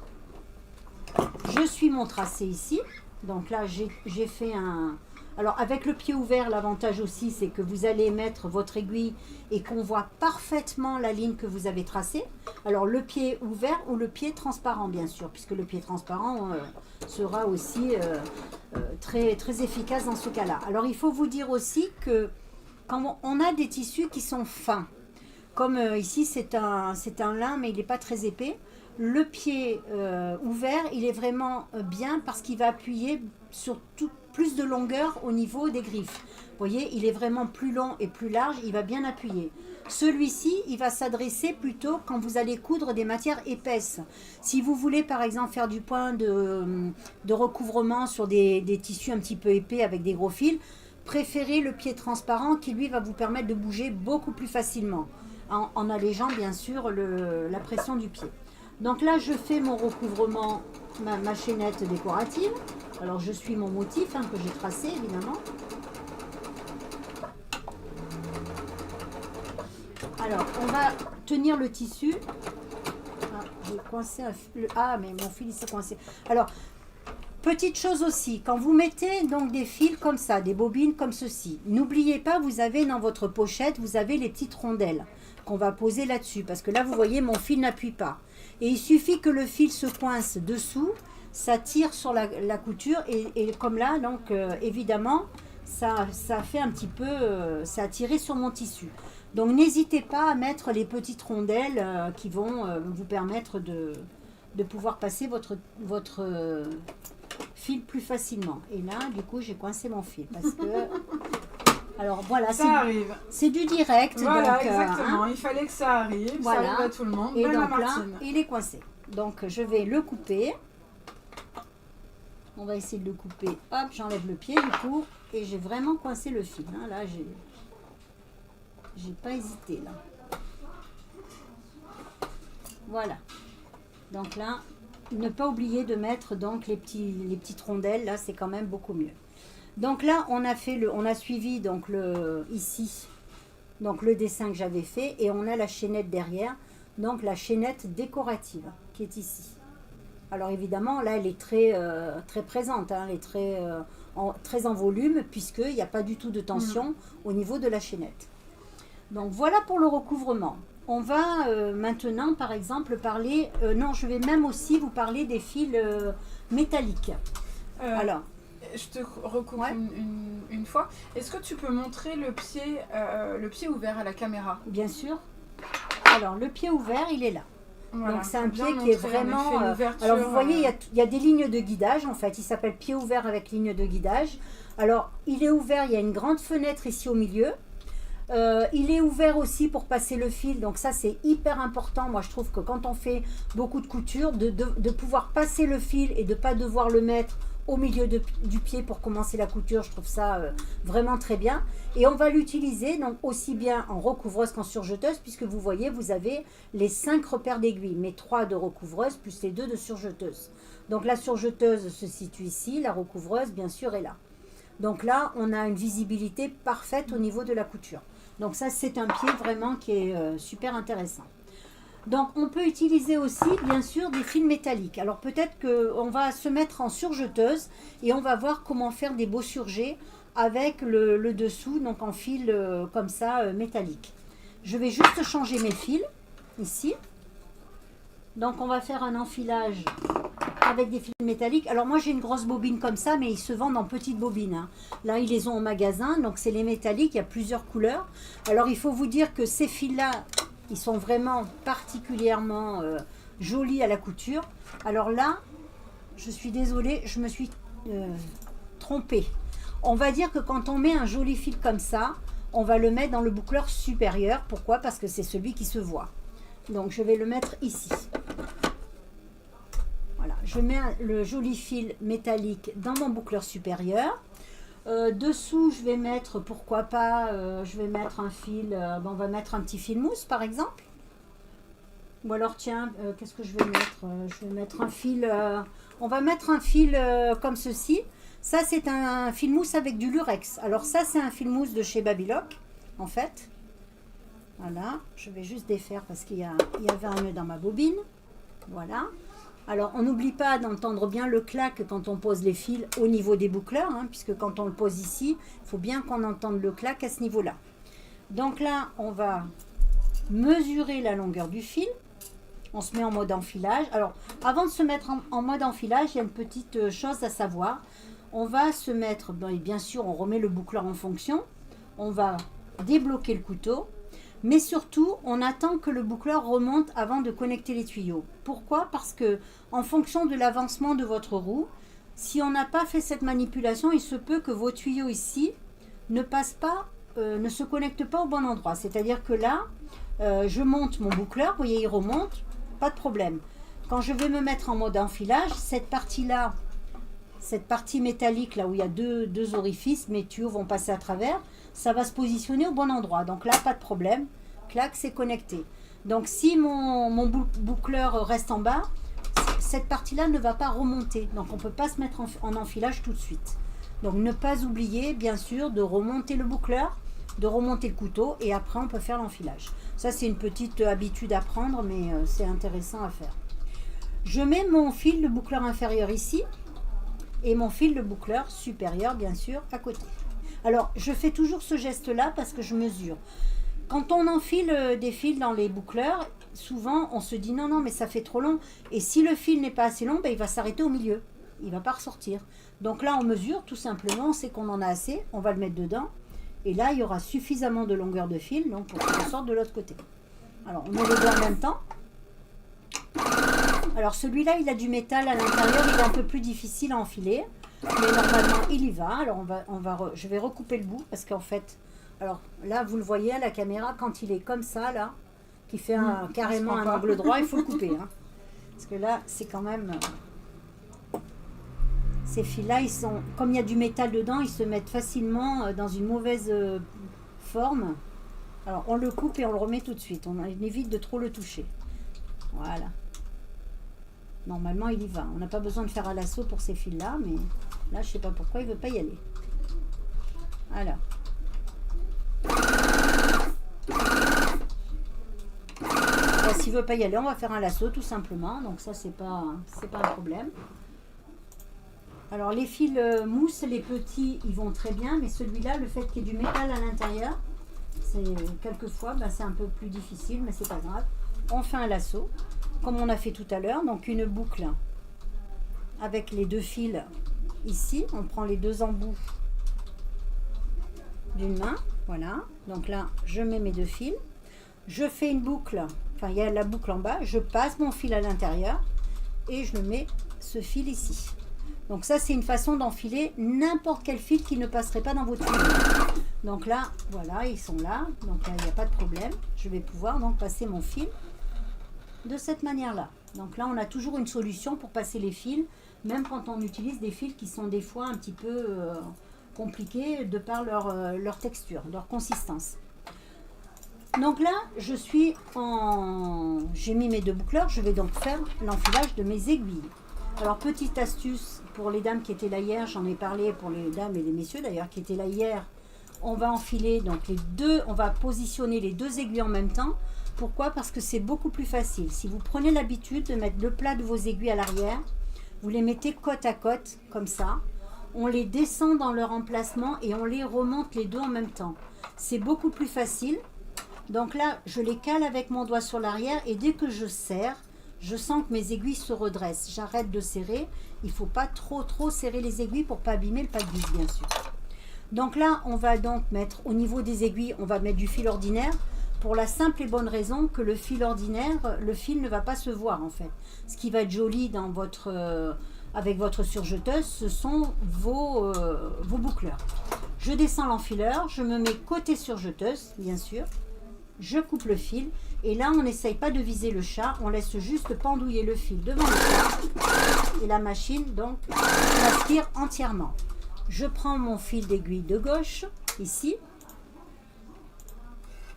Je suis mon tracé ici, donc là j'ai fait un... Alors avec le pied ouvert, l'avantage aussi c'est que vous allez mettre votre aiguille et qu'on voit parfaitement la ligne que vous avez tracée. Alors le pied ouvert ou le pied transparent bien sûr, puisque le pied transparent sera aussi très, très efficace dans ce cas-là. Alors il faut vous dire aussi que quand on a des tissus qui sont fins, comme ici c'est un lin mais il n'est pas très épais, le pied ouvert il est vraiment bien parce qu'il va appuyer sur plus de longueur au niveau des griffes. Vous voyez, il est vraiment plus long et plus large, il va bien appuyer. Celui-ci, il va s'adresser plutôt quand vous allez coudre des matières épaisses. Si vous voulez par exemple faire du point de recouvrement sur des tissus un petit peu épais avec des gros fils, préférez le pied transparent qui lui va vous permettre de bouger beaucoup plus facilement, en allégeant bien sûr la pression du pied. Donc là, je fais mon recouvrement, ma chaînette décorative. Alors, je suis mon motif que j'ai tracé, évidemment. Alors, on va tenir le tissu. Ah, j'ai coincé un fil. Ah, mais mon fil, il s'est coincé. Alors, petite chose aussi, quand vous mettez donc des fils comme ça, des bobines comme ceci, n'oubliez pas, vous avez dans votre pochette, vous avez les petites rondelles qu'on va poser là-dessus. Parce que là, vous voyez, mon fil n'appuie pas. Et il suffit que le fil se coince dessous, ça tire sur la couture. Et comme là, donc évidemment, ça fait un petit peu, ça a tiré sur mon tissu. Donc n'hésitez pas à mettre les petites rondelles qui vont vous permettre de pouvoir passer votre fil plus facilement. Et là, du coup, j'ai coincé mon fil parce que... Alors voilà,
ça arrive.
C'est du direct.
Voilà,
donc,
exactement. Il fallait que ça arrive.
Voilà.
Ça arrive à tout le monde.
Et
Même à
donc là,
Martine.
il est coincé. Donc je vais le couper. On va essayer de le couper. Hop, j'enlève le pied du coup. Et j'ai vraiment coincé le fil. Hein. Là, j'ai pas hésité là. Voilà. Donc là, ne pas oublier de mettre donc les petites rondelles. Là, c'est quand même beaucoup mieux. Donc là, on a suivi donc ici donc le dessin que j'avais fait et on a la chaînette derrière, donc la chaînette décorative qui est ici. Alors évidemment, là, elle est très très présente, hein, elle est très en volume puisqu'il n'y a pas du tout de tension au niveau de la chaînette. Donc voilà pour le recouvrement. On va maintenant, par exemple, parler... non, je vais même aussi vous parler des fils métalliques. Alors...
Je te recoupe
Ouais.
une fois. Est-ce que tu peux montrer le pied ouvert à la caméra?
Bien sûr. Alors, le pied ouvert, il est là.
Voilà,
Donc, c'est un
bien
pied qui est
montrer, en
vraiment...
effet, l'ouverture,
alors, vous voyez, il y a des lignes de guidage, en fait. Il s'appelle pied ouvert avec ligne de guidage. Alors, il est ouvert, il y a une grande fenêtre ici au milieu. Il est ouvert aussi pour passer le fil. Donc, ça, c'est hyper important. Moi, je trouve que quand on fait beaucoup de couture, de pouvoir passer le fil et de ne pas devoir le mettre au milieu du pied pour commencer la couture, je trouve ça vraiment très bien. Et on va l'utiliser donc aussi bien en recouvreuse qu'en surjeteuse, puisque vous voyez, vous avez les 5 repères d'aiguilles, mais 3 de recouvreuse plus les 2 de surjeteuse. Donc la surjeteuse se situe ici, la recouvreuse bien sûr est là. Donc là, on a une visibilité parfaite au niveau de la couture. Donc ça, c'est un pied vraiment qui est super intéressant. Donc, on peut utiliser aussi, bien sûr, des fils métalliques. Alors, peut-être qu'on va se mettre en surjeteuse et on va voir comment faire des beaux surjets avec le dessous, donc en fil comme ça, métallique. Je vais juste changer mes fils, ici. Donc, on va faire un enfilage avec des fils métalliques. Alors, moi, j'ai une grosse bobine comme ça, mais ils se vendent en petites bobines. Hein. Là, ils les ont au magasin, donc c'est les métalliques, il y a plusieurs couleurs. Alors, il faut vous dire que ces fils-là... Ils sont vraiment particulièrement jolis à la couture. Alors là, je suis désolée, je me suis trompée. On va dire que quand on met un joli fil comme ça, on va le mettre dans le boucleur supérieur. Pourquoi? Parce que c'est celui qui se voit. Donc je vais le mettre ici. Voilà, je mets le joli fil métallique dans mon boucleur supérieur. Dessous, je vais mettre, pourquoi pas, je vais mettre un fil, on va mettre un petit fil mousse par exemple. Ou alors, tiens, qu'est-ce que je vais mettre? Je vais mettre un fil, on va mettre un fil comme ceci. Ça, c'est un fil mousse avec du lurex. Alors ça, c'est un fil mousse de chez Babylock, en fait. Voilà, je vais juste défaire parce qu'il y avait un nœud dans ma bobine. Voilà. Alors, on n'oublie pas d'entendre bien le clac quand on pose les fils au niveau des boucleurs, hein, puisque quand on le pose ici, il faut bien qu'on entende le clac à ce niveau-là. Donc là, on va mesurer la longueur du fil. On se met en mode enfilage. Alors, avant de se mettre en mode enfilage, il y a une petite chose à savoir. On va se mettre, bien sûr, on remet le boucleur en fonction. On va débloquer le couteau. Mais surtout, on attend que le boucleur remonte avant de connecter les tuyaux. Pourquoi? Parce que en fonction de l'avancement de votre roue, si on n'a pas fait cette manipulation, il se peut que vos tuyaux ici ne passent pas, ne se connectent pas au bon endroit. C'est-à-dire que là, je monte mon boucleur, vous voyez, il remonte, pas de problème. Quand je vais me mettre en mode enfilage, cette partie-là, cette partie métallique là où il y a deux orifices, mes tuyaux vont passer à travers, ça va se positionner au bon endroit. Donc là, pas de problème. Clac, c'est connecté. Donc si mon boucleur reste en bas, cette partie-là ne va pas remonter. Donc on ne peut pas se mettre en enfilage tout de suite. Donc ne pas oublier, bien sûr, de remonter le boucleur de remonter le couteau et après on peut faire l'enfilage. Ça c'est une petite habitude à prendre, mais c'est intéressant à faire. Je mets mon fil de boucleur inférieur ici et mon fil de boucleur supérieur bien sûr à côté. Alors je fais toujours ce geste là parce que je mesure. Quand on enfile des fils dans les boucleurs, souvent on se dit non mais ça fait trop long, et si le fil n'est pas assez long, ben, il va s'arrêter au milieu, il ne va pas ressortir. Donc là on mesure tout simplement, on sait qu'on en a assez, on va le mettre dedans et là il y aura suffisamment de longueur de fil donc pour qu'on sorte de l'autre côté. Alors on met les deux en même temps. Alors celui-là il a du métal à l'intérieur, il est un peu plus difficile à enfiler, mais normalement il y va. Alors je vais recouper le bout parce qu'en fait, alors là vous le voyez à la caméra, quand il est comme ça là, qui fait carrément un angle droit, il faut le couper. Hein. Parce que là c'est quand même... ces fils-là, ils sont, comme il y a du métal dedans, ils se mettent facilement dans une mauvaise forme. Alors on le coupe et on le remet tout de suite. On évite de trop le toucher. Voilà. Normalement il y va. On n'a pas besoin de faire à lasso pour ces fils-là, mais là je sais pas pourquoi il veut pas y aller. Voilà. Là, s'il veut pas y aller, on va faire un lasso tout simplement. Donc ça c'est pas un problème. Alors les fils mousse, les petits, ils vont très bien, mais celui-là, le fait qu'il y ait du métal à l'intérieur, c'est quelquefois, c'est un peu plus difficile, mais c'est pas grave. On fait un lasso, comme on a fait tout à l'heure, donc une boucle avec les deux fils ici. On prend les deux embouts d'une main, voilà. Donc là, je mets mes deux fils. Je fais une boucle, enfin il y a la boucle en bas, je passe mon fil à l'intérieur et je mets ce fil ici. Donc ça, c'est une façon d'enfiler n'importe quel fil qui ne passerait pas dans votre fil. Donc là, voilà, ils sont là. Donc là, il n'y a pas de problème. Je vais pouvoir donc passer mon fil de cette manière-là. Donc là, on a toujours une solution pour passer les fils, même quand on utilise des fils qui sont des fois un petit peu compliqués de par leur texture, leur consistance. Donc là, j'ai mis mes deux boucleurs. Je vais donc faire l'enfilage de mes aiguilles. Alors, petite astuce pour les dames qui étaient là hier, j'en ai parlé pour les dames et les messieurs d'ailleurs qui étaient là hier. On va enfiler donc on va positionner les deux aiguilles en même temps. Pourquoi? Parce que c'est beaucoup plus facile. Si vous prenez l'habitude de mettre le plat de vos aiguilles à l'arrière, vous les mettez côte à côte comme ça. On les descend dans leur emplacement et on les remonte les deux en même temps. C'est beaucoup plus facile. Donc là, je les cale avec mon doigt sur l'arrière et dès que je serre, je sens que mes aiguilles se redressent. J'arrête de serrer. Il ne faut pas trop serrer les aiguilles pour ne pas abîmer le pas de vis, bien sûr. Donc là, on va donc mettre au niveau des aiguilles, on va mettre du fil ordinaire pour la simple et bonne raison que le fil ordinaire, le fil ne va pas se voir en fait. Ce qui va être joli dans avec votre surjeteuse, ce sont vos boucleurs. Je descends l'enfileur, je me mets côté surjeteuse, bien sûr. Je coupe le fil et là on n'essaye pas de viser le chat, on laisse juste pendouiller le fil devant le chat et la machine donc aspire entièrement. Je prends mon fil d'aiguille de gauche ici,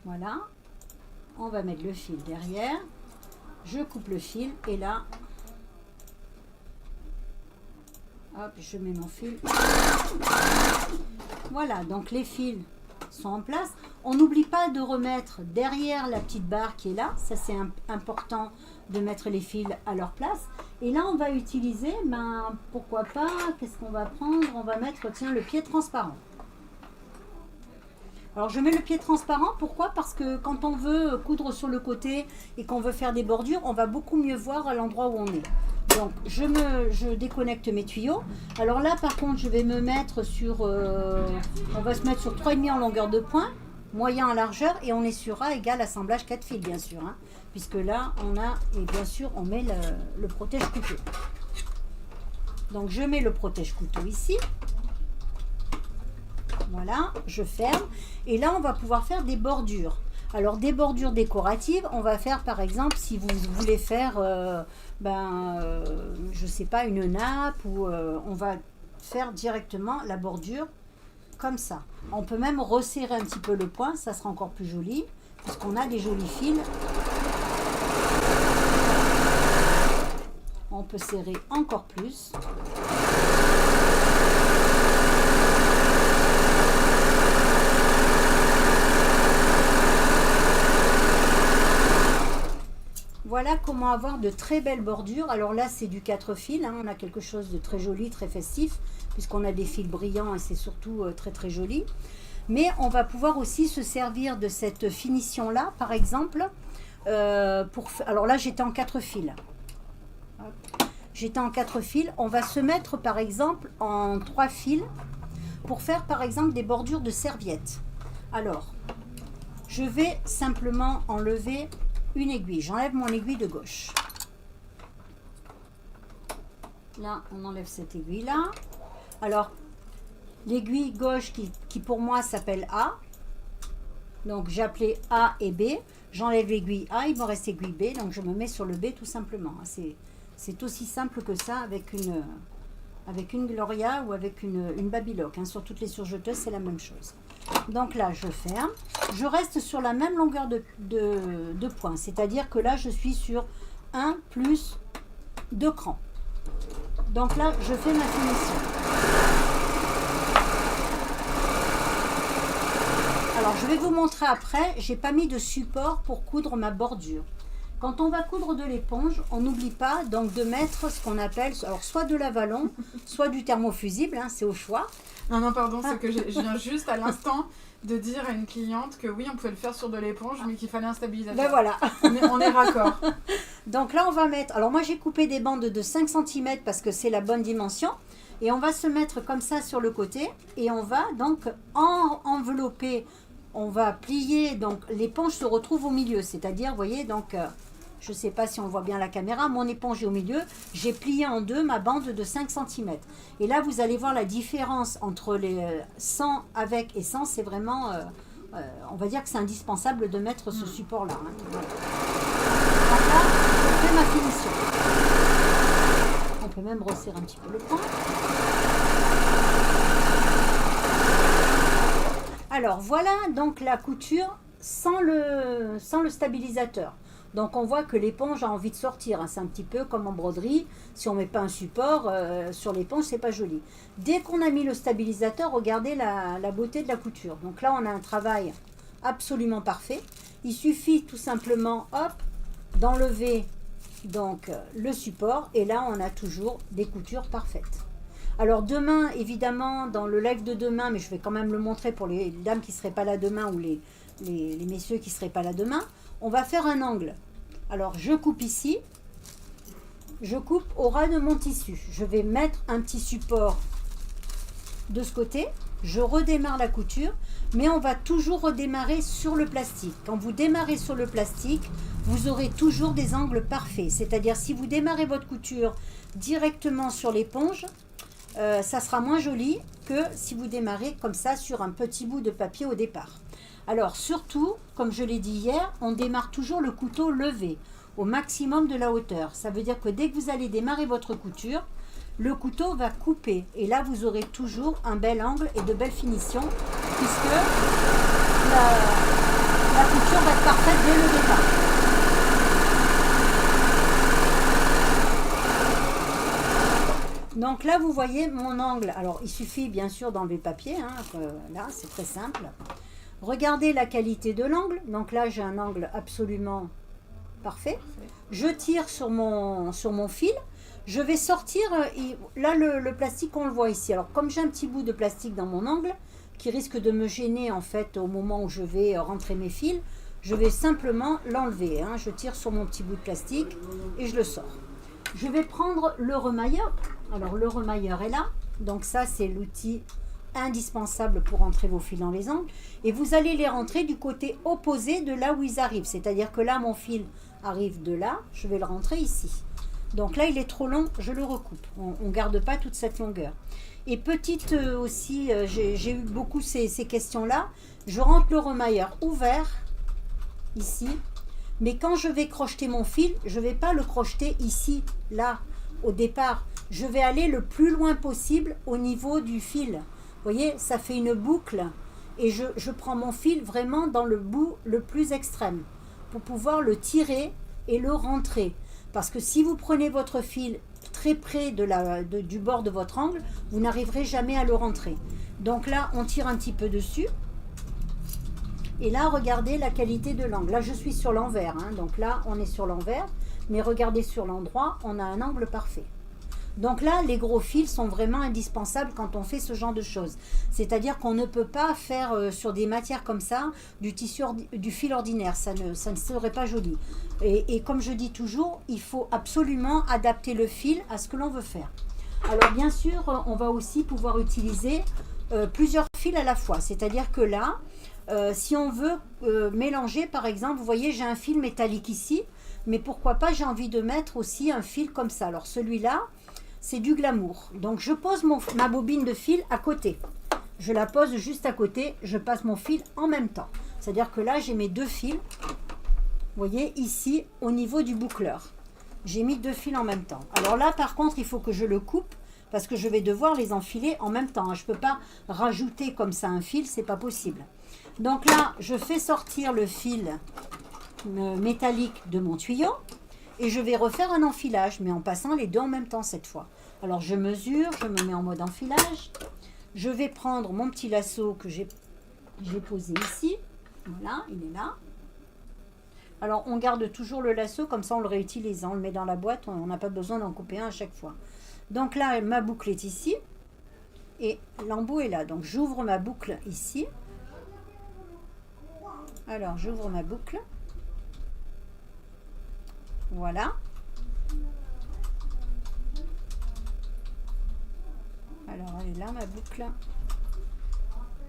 voilà, on va mettre le fil derrière, je coupe le fil et là hop, je mets mon fil, voilà, donc les fils sont en place. On n'oublie pas de remettre derrière la petite barre qui est là, ça c'est important de mettre les fils à leur place. Et là on va utiliser, pourquoi pas, qu'est-ce qu'on va prendre? On va mettre, tiens, le pied transparent. Alors je mets le pied transparent, pourquoi? Parce que quand on veut coudre sur le côté et qu'on veut faire des bordures, on va beaucoup mieux voir à l'endroit où on est. Donc je déconnecte mes tuyaux. Alors là par contre je vais me mettre sur, on va se mettre sur 3,5 en longueur de pointe, moyen en largeur et on est sur A égale assemblage 4 fils bien sûr. Hein, puisque là on a, et bien sûr on met le protège-couteau. Donc je mets le protège-couteau ici. Voilà, je ferme. Et là on va pouvoir faire des bordures. Alors des bordures décoratives, on va faire par exemple si vous voulez faire je sais pas, une nappe ou on va faire directement la bordure comme ça. On peut même resserrer un petit peu le point, ça sera encore plus joli puisqu'on a des jolis fils. On peut serrer encore plus. Voilà comment avoir de très belles bordures. Alors là, c'est du 4 fils. Hein. On a quelque chose de très joli, très festif, puisqu'on a des fils brillants et c'est surtout très très joli. Mais on va pouvoir aussi se servir de cette finition-là, par exemple. Alors là, j'étais en 4 fils. J'étais en 4 fils. On va se mettre, par exemple, en 3 fils pour faire, par exemple, des bordures de serviettes. Alors, je vais simplement enlever une aiguille. J'enlève mon aiguille de gauche. Là, on enlève cette aiguille-là. Alors, l'aiguille gauche qui pour moi s'appelle A. Donc, j'ai appelé A et B. J'enlève l'aiguille A, il me reste l'aiguille B. Donc, je me mets sur le B tout simplement. C'est aussi simple que ça avec une Gloria ou avec une Babylock. Hein. Sur toutes les surjeteuses, c'est la même chose. Donc là, je ferme. Je reste sur la même longueur de points. C'est-à-dire que là, je suis sur 1 plus 2 crans. Donc là, je fais ma finition. Alors, je vais vous montrer après. J'ai pas mis de support pour coudre ma bordure. Quand on va coudre de l'éponge, on n'oublie pas donc de mettre ce qu'on appelle alors soit de l'avalon, soit du thermofusible, hein, c'est au choix.
Non, pardon, c'est que je viens juste à l'instant de dire à une cliente que oui, on pouvait le faire sur de l'éponge, mais qu'il fallait un stabilisateur.
Ben voilà.
On est raccord.
Donc là, on va mettre... Alors moi, j'ai coupé des bandes de 5 cm parce que c'est la bonne dimension. Et on va se mettre comme ça sur le côté. Et on va donc envelopper, on va plier. Donc l'éponge se retrouve au milieu. C'est-à-dire, vous voyez, donc... je ne sais pas si on voit bien la caméra, mon éponge est au milieu, j'ai plié en deux ma bande de 5 cm. Et là, vous allez voir la différence entre les sans avec et sans, c'est vraiment, on va dire que c'est indispensable de mettre ce support-là. Hein. Voilà. Donc là, je fais ma finition. On peut même resserrer un petit peu le point. Alors voilà donc la couture sans le stabilisateur. Donc on voit que l'éponge a envie de sortir, hein. C'est un petit peu comme en broderie, si on ne met pas un support sur l'éponge, c'est pas joli. Dès qu'on a mis le stabilisateur, regardez la beauté de la couture. Donc là on a un travail absolument parfait. Il suffit tout simplement, hop, d'enlever donc le support et là on a toujours des coutures parfaites. Alors demain, évidemment, dans le live de demain, mais je vais quand même le montrer pour les dames qui ne seraient pas là demain ou les messieurs qui ne seraient pas là demain, on va faire un angle. Alors je coupe ici, je coupe au ras de mon tissu. Je vais mettre un petit support de ce côté, je redémarre la couture, mais on va toujours redémarrer sur le plastique. Quand vous démarrez sur le plastique, vous aurez toujours des angles parfaits. C'est-à-dire si vous démarrez votre couture directement sur l'éponge, ça sera moins joli que si vous démarrez comme ça sur un petit bout de papier au départ. Alors surtout, comme je l'ai dit hier, on démarre toujours le couteau levé au maximum de la hauteur. Ça veut dire que dès que vous allez démarrer votre couture, le couteau va couper. Et là, vous aurez toujours un bel angle et de belles finitions puisque la couture va être parfaite dès le départ. Donc là, vous voyez mon angle. Alors, il suffit bien sûr d'enlever le papier. Hein, là, c'est très simple. Regardez la qualité de l'angle. Donc là, j'ai un angle absolument parfait. Je tire sur mon fil. Je vais sortir. Là, le plastique, on le voit ici. Alors, comme j'ai un petit bout de plastique dans mon angle, qui risque de me gêner en fait au moment où je vais rentrer mes fils, je vais simplement l'enlever. Hein. Je tire sur mon petit bout de plastique et je le sors. Je vais prendre le remailleur. Alors, le remailleur est là. Donc ça, c'est l'outil indispensable pour rentrer vos fils dans les angles. Et vous allez les rentrer du côté opposé de là où ils arrivent. C'est-à-dire que là, mon fil arrive de là. Je vais le rentrer ici. Donc là, il est trop long, je le recoupe. On ne garde pas toute cette longueur. Et petite aussi, j'ai eu beaucoup ces questions-là. Je rentre le remailleur ouvert, ici. Mais quand je vais crocheter mon fil, je ne vais pas le crocheter ici, là, au départ. Je vais aller le plus loin possible au niveau du fil. Vous voyez, ça fait une boucle. Et je prends mon fil vraiment dans le bout le plus extrême pour pouvoir le tirer et le rentrer. Parce que si vous prenez votre fil très près du bord de votre angle, vous n'arriverez jamais à le rentrer. Donc là, on tire un petit peu dessus. Et là, regardez la qualité de l'angle. Là, je suis sur l'envers, hein, donc là, on est sur l'envers. Mais regardez sur l'endroit, on a un angle parfait. Donc là, les gros fils sont vraiment indispensables quand on fait ce genre de choses. C'est-à-dire qu'on ne peut pas faire sur des matières comme ça du fil ordinaire. Ça ne serait pas joli. Et comme je dis toujours, il faut absolument adapter le fil à ce que l'on veut faire. Alors bien sûr, on va aussi pouvoir utiliser plusieurs fils à la fois. C'est-à-dire que là, si on veut mélanger, par exemple, vous voyez, j'ai un fil métallique ici. Mais pourquoi pas, j'ai envie de mettre aussi un fil comme ça. Alors celui-là, c'est du glamour. Donc je pose ma bobine de fil à côté. Je la pose juste à côté, je passe mon fil en même temps. C'est-à-dire que là, j'ai mes 2 fils. Vous voyez, ici, au niveau du boucleur. J'ai mis 2 fils en même temps. Alors là, par contre, il faut que je le coupe parce que je vais devoir les enfiler en même temps. Je ne peux pas rajouter comme ça un fil, c'est pas possible. Donc là, je fais sortir le fil métallique de mon tuyau et je vais refaire un enfilage, mais en passant les 2 en même temps cette fois. Alors je mesure, je me mets en mode enfilage. Je vais prendre mon petit lasso que j'ai posé ici. Voilà, il est là. Alors on garde toujours le lasso, comme ça on le réutilise. On le met dans la boîte, on n'a pas besoin d'en couper un à chaque fois. Donc là, ma boucle est ici et l'embout est là. Donc j'ouvre ma boucle ici. Alors j'ouvre ma boucle. Voilà. Alors, elle est là, ma boucle.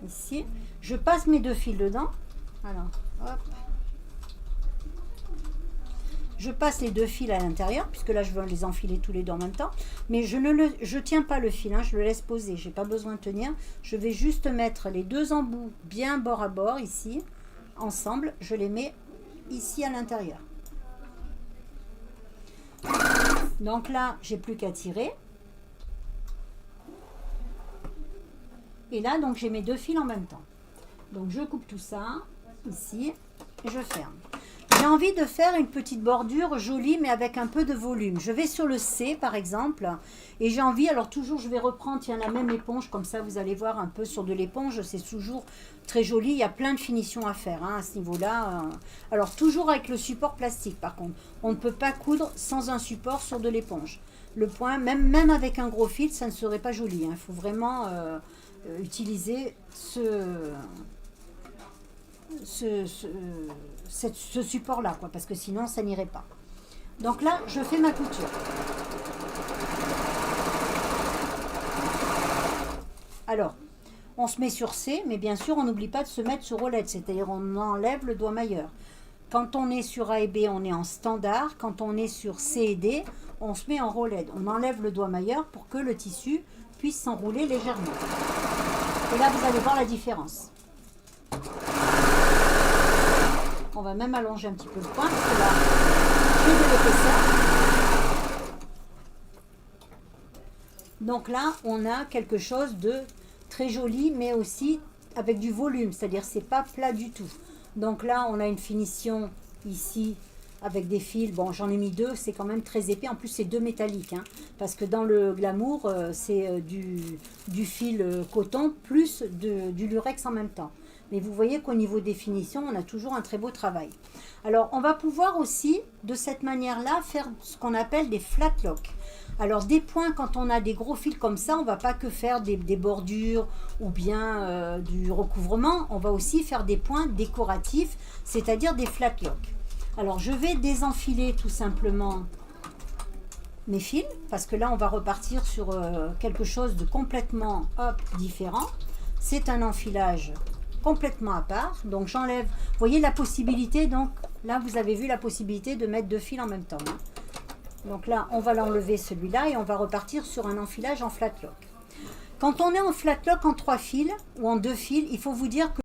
Ici. Je passe mes 2 fils dedans. Alors, hop. Je passe les 2 fils à l'intérieur, puisque là, je veux les enfiler tous les 2 en même temps. Mais je tiens pas le fil, hein, je le laisse poser. J'ai pas besoin de tenir. Je vais juste mettre les 2 embouts bien bord à bord, ici, ensemble. Je les mets ici à l'intérieur. Donc là, j'ai plus qu'à tirer. Et là, donc j'ai mes 2 fils en même temps. Donc je coupe tout ça ici et je ferme. J'ai envie de faire une petite bordure jolie mais avec un peu de volume. Je vais sur le C par exemple et j'ai envie, alors toujours je vais reprendre, tiens, la même éponge, comme ça vous allez voir un peu sur de l'éponge, c'est toujours très joli, il y a plein de finitions à faire hein, à ce niveau-là. Alors toujours avec le support plastique par contre, on ne peut pas coudre sans un support sur de l'éponge. Le point, même avec un gros fil, ça ne serait pas joli, il faut vraiment utiliser ce support-là, quoi, parce que sinon ça n'irait pas. Donc là, je fais ma couture. Alors, on se met sur C, mais bien sûr, on n'oublie pas de se mettre sur roulette, c'est-à-dire on enlève le doigt mailleur. Quand on est sur A et B, on est en standard. Quand on est sur C et D, on se met en roulette. On enlève le doigt mailleur pour que le tissu puisse s'enrouler légèrement. Et là, vous allez voir la différence. On va même allonger un petit peu le point, parce que là, j'ai de l'épaisseur. Donc là, on a quelque chose de très joli, mais aussi avec du volume, c'est-à-dire c'est pas plat du tout. Donc là, on a une finition ici avec des fils. Bon, j'en ai mis 2, c'est quand même très épais. En plus, c'est 2 métalliques, hein, parce que dans le glamour, c'est du fil coton plus du lurex en même temps. Mais vous voyez qu'au niveau des finitions, on a toujours un très beau travail. Alors, on va pouvoir aussi, de cette manière-là, faire ce qu'on appelle des flat locks. Alors, des points, quand on a des gros fils comme ça, on ne va pas que faire des bordures ou bien du recouvrement. On va aussi faire des points décoratifs, c'est-à-dire des flat locks. Alors, je vais désenfiler tout simplement mes fils, parce que là, on va repartir sur quelque chose de complètement différent. C'est un enfilage complètement à part, donc j'enlève, vous voyez la possibilité, donc là vous avez vu la possibilité de mettre 2 fils en même temps, hein. Donc là on va l'enlever celui-là et on va repartir sur un enfilage en flat lock. Quand on est en flat lock en 3 fils ou en 2 fils, il faut vous dire que